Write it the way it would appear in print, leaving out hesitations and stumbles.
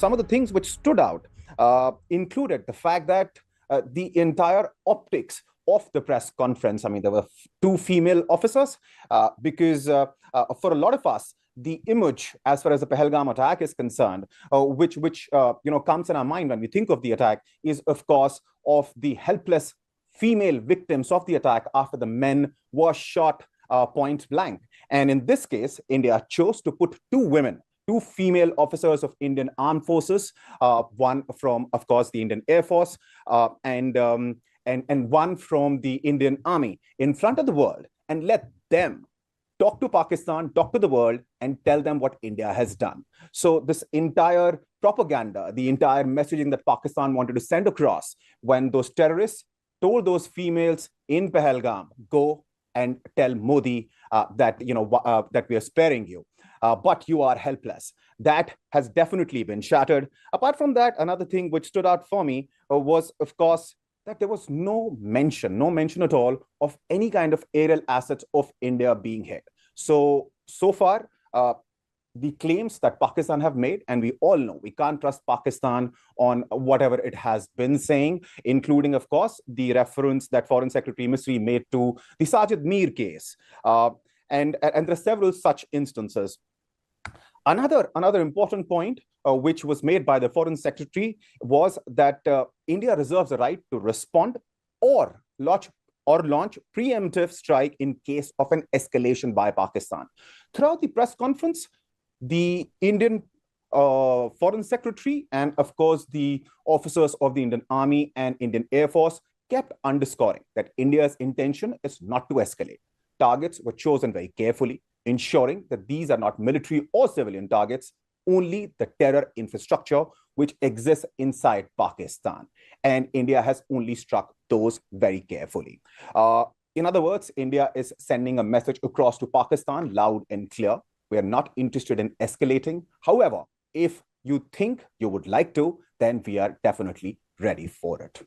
some of the things which stood out included the fact that the entire optics of the press conference. I mean, there were two female officers because for a lot of us, the image as far as the Pahalgam attack is concerned, which comes in our mind when we think of the attack, is of course of the helpless female victims of the attack after the men were shot point blank. And in this case, India chose to put two female officers of Indian Armed Forces, one from, of course, the Indian Air Force, and one from the Indian Army in front of the world, and let them talk to Pakistan, talk to the world, and tell them what India has done. So this entire propaganda, the entire messaging that Pakistan wanted to send across when those terrorists told those females in Pahalgam, go and tell Modi that we are sparing you, but you are helpless. That has definitely been shattered. Apart from that, another thing which stood out for me was, of course, that there was no mention at all of any kind of aerial assets of India being hit. So far, the claims that Pakistan have made, and we all know we can't trust Pakistan on whatever it has been saying, including, of course, the reference that Foreign Secretary Misri made to the Sajid Mir case. And there are several such instances. Another important point which was made by the Foreign Secretary was that India reserves the right to respond or launch preemptive strike in case of an escalation by Pakistan. Throughout the press conference, the Indian Foreign Secretary and, of course, the officers of the Indian Army and Indian Air Force kept underscoring that India's intention is not to escalate. Targets were chosen very carefully, ensuring that these are not military or civilian targets, only the terror infrastructure which exists inside Pakistan. And India has only struck those very carefully. In other words, India is sending a message across to Pakistan loud and clear. We are not interested in escalating. However, if you think you would like to, then we are definitely ready for it.